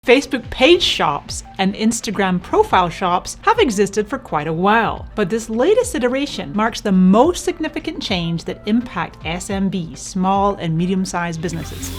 Facebook page shops and Instagram profile shops have existed for quite a while, but this latest iteration marks the most significant change that impact SMB, small and medium-sized businesses.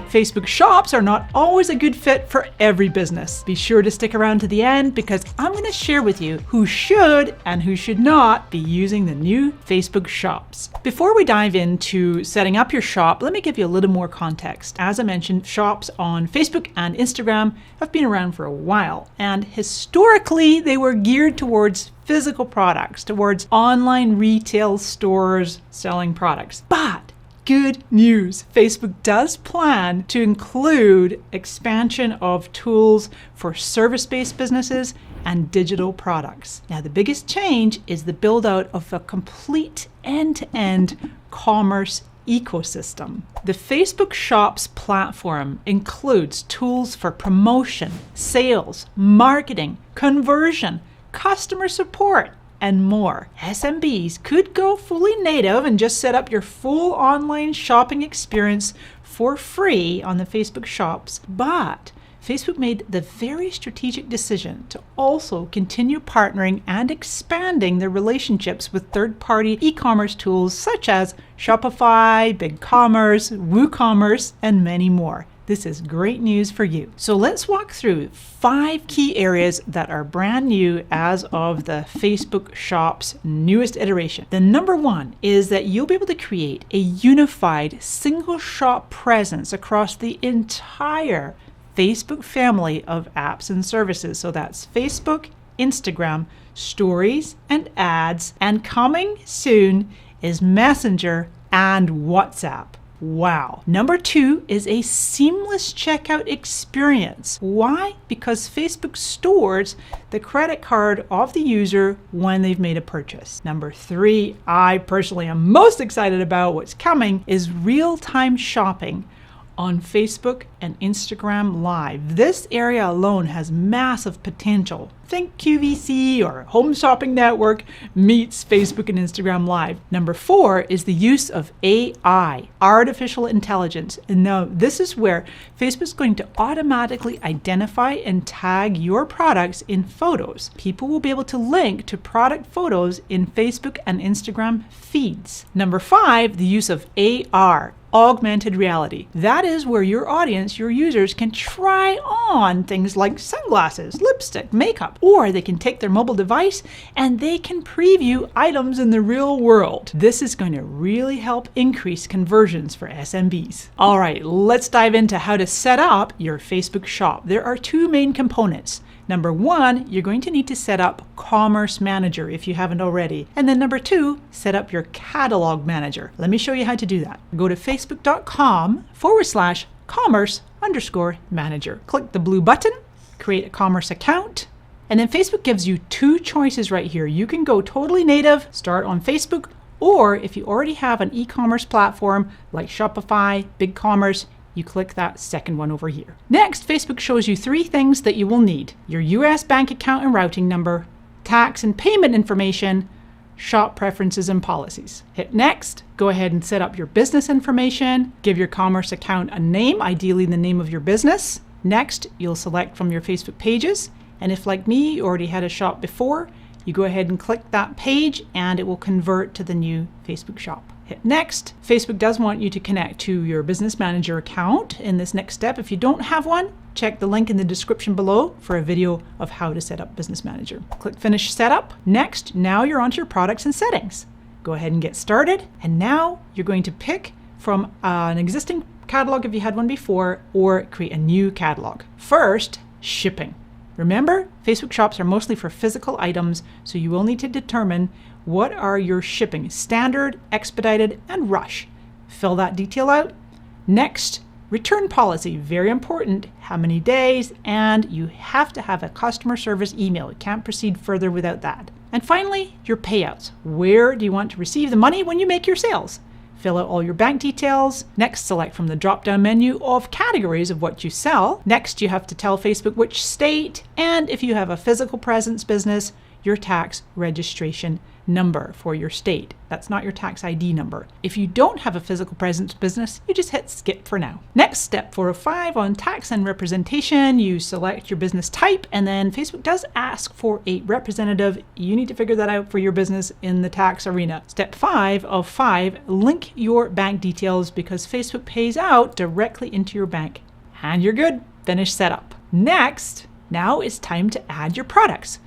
Facebook shops are not always a good fit for every business. Be sure to stick around to the end because I'm going to share with you who should and who should not be using the new Facebook shops. Before we dive into setting up your shop, let me give you a little more context. As I mentioned, shops on Facebook and Instagram have been around for a while, and historically they were geared towards physical products, towards online retail stores selling products. But good news, Facebook does plan to include expansion of tools for service-based businesses and digital products. Now, the biggest change is the build out of a complete end-to-end commerce ecosystem. The Facebook Shops platform includes tools for promotion, sales, marketing, conversion, customer support, and more. SMBs could go fully native and just set up your full online shopping experience for free on the Facebook Shops, but Facebook made the very strategic decision to also continue partnering and expanding their relationships with third-party e-commerce tools such as Shopify, BigCommerce, WooCommerce, and many more. This is great news for you. So let's walk through 5 key areas that are brand new as of the Facebook Shops newest iteration. The number 1 is that you'll be able to create a unified single shop presence across the entire Facebook family of apps and services. So that's Facebook, Instagram, Stories, and Ads, and coming soon is Messenger and WhatsApp. Wow. Number 2 is a seamless checkout experience. Why? Because Facebook stores the credit card of the user when they've made a purchase. Number 3, I personally am most excited about what's coming, is real-time shopping on Facebook and Instagram Live. This area alone has massive potential. Think QVC or Home Shopping Network meets Facebook and Instagram Live. Number 4 is the use of AI, artificial intelligence. And now this is where Facebook's going to automatically identify and tag your products in photos. People will be able to link to product photos in Facebook and Instagram feeds. Number 5, the use of AR, augmented reality. That is where your audience, your users, can try on things like sunglasses, lipstick, makeup, or they can take their mobile device and they can preview items in the real world. This is going to really help increase conversions for SMBs. All right, let's dive into how to set up your Facebook shop. There are 2 main components. Number 1, you're going to need to set up Commerce Manager if you haven't already. And then number 2, set up your Catalog Manager. Let me show you how to do that. Go to facebook.com/commerce_manager. Click the blue button, create a commerce account, and then Facebook gives you 2 choices right here. You can go totally native, start on Facebook, or if you already have an e-commerce platform like Shopify, BigCommerce, you click that second one over here. Next, Facebook shows you 3 things that you will need: your US bank account and routing number, tax and payment information, shop preferences and policies. Hit next, go ahead and set up your business information, give your commerce account a name, ideally the name of your business. Next, you'll select from your Facebook pages, and if like me, you already had a shop before, you go ahead and click that page and it will convert to the new Facebook shop. Hit next. Facebook does want you to connect to your Business Manager account in this next step. If you don't have one, check the link in the description below for a video of how to set up Business Manager. Click Finish Setup. Next, now you're onto your products and settings. Go ahead and get started. And now you're going to pick from an existing catalog if you had one before, or create a new catalog. First, shipping. Remember, Facebook shops are mostly for physical items, so you will need to determine what are your shipping: standard, expedited, and rush. Fill that detail out. Next, return policy, very important. How many days? And you have to have a customer service email. You can't proceed further without that. And finally, your payouts. Where do you want to receive the money when you make your sales? Fill out all your bank details. Next, select from the drop-down menu of categories of what you sell. Next, you have to tell Facebook which state, and if you have a physical presence business, your tax registration number for your state. That's not your tax ID number. If you don't have a physical presence business, you just hit skip for now. Next, step 405 on tax and representation, you select your business type, and then Facebook does ask for a representative. You need to figure that out for your business in the tax arena. Step 5 of 5, link your bank details because Facebook pays out directly into your bank. And you're good. Finish setup. Next, now it's time to add your products.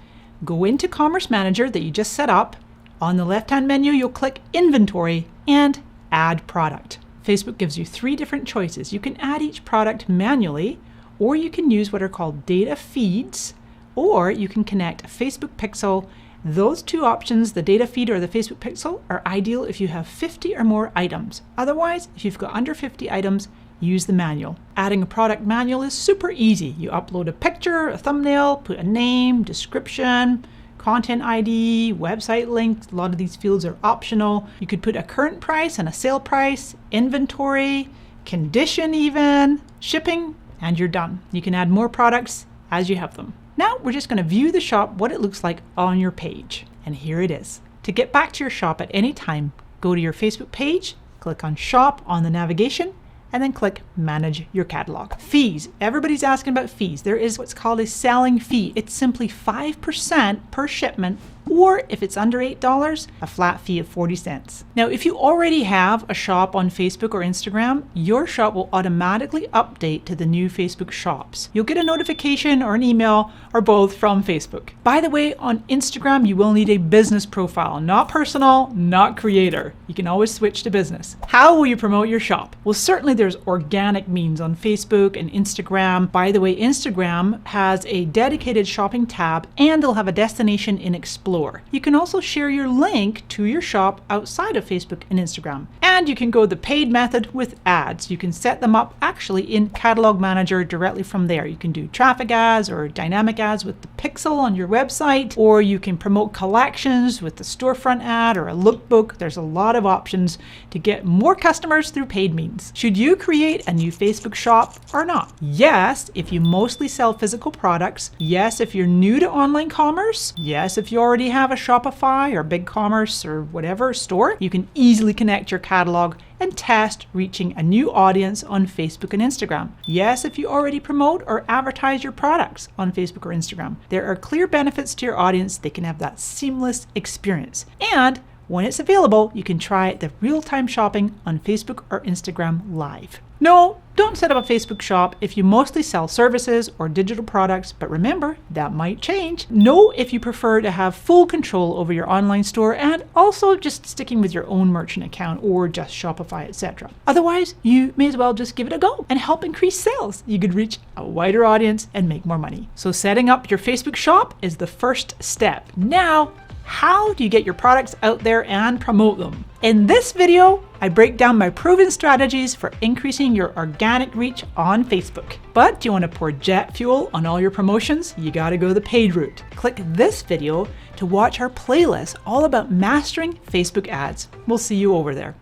Go into Commerce Manager that you just set up. On the left-hand menu, you'll click Inventory and Add Product. Facebook gives you 3 different choices. You can add each product manually, or you can use what are called data feeds, or you can connect a Facebook Pixel. Those 2 options, the data feed or the Facebook Pixel, are ideal if you have 50 or more items. Otherwise, if you've got under 50 items, use the manual. Adding a product manual is super easy. You upload a picture, a thumbnail, put a name, description, content ID, website link. A lot of these fields are optional. You could put a current price and a sale price, inventory, condition even, shipping, and you're done. You can add more products as you have them. Now we're just going to view the shop, what it looks like on your page. And here it is. To get back to your shop at any time, go to your Facebook page, click on Shop on the navigation, and then click Manage Your Catalog. Fees. Everybody's asking about fees. There is what's called a selling fee. It's simply 5% per shipment, or if it's under $8, a flat fee of 40 cents. Now, if you already have a shop on Facebook or Instagram, your shop will automatically update to the new Facebook shops. You'll get a notification or an email or both from Facebook. By the way, on Instagram, you will need a business profile, not personal, not creator. You can always switch to business. How will you promote your shop? Well, certainly there's organic means on Facebook and Instagram. By the way, Instagram has a dedicated shopping tab and they'll have a destination in Explore. You can also share your link to your shop outside of Facebook and Instagram. And you can go the paid method with ads. You can set them up actually in Catalog Manager directly from there. You can do traffic ads or dynamic ads with the pixel on your website, or you can promote collections with the storefront ad or a lookbook. There's a lot of options to get more customers through paid means. Should you create a new Facebook shop or not? Yes, if you mostly sell physical products. Yes, if you're new to online commerce. Yes, if you already have a Shopify or BigCommerce or whatever store, you can easily connect your catalog and test reaching a new audience on Facebook and Instagram. Yes, if you already promote or advertise your products on Facebook or Instagram. There are clear benefits to your audience. They can have that seamless experience. And when it's available, you can try the real-time shopping on Facebook or Instagram live. No, don't set up a Facebook shop if you mostly sell services or digital products, but remember, that might change. Know if you prefer to have full control over your online store and also just sticking with your own merchant account or just Shopify, etc. Otherwise, you may as well just give it a go and help increase sales. You could reach a wider audience and make more money. So setting up your Facebook shop is the first step. Now, how do you get your products out there and promote them? In this video, I break down my proven strategies for increasing your organic reach on Facebook. But do you want to pour jet fuel on all your promotions? You gotta go the paid route. Click this video to watch our playlist all about mastering Facebook ads. We'll see you over there.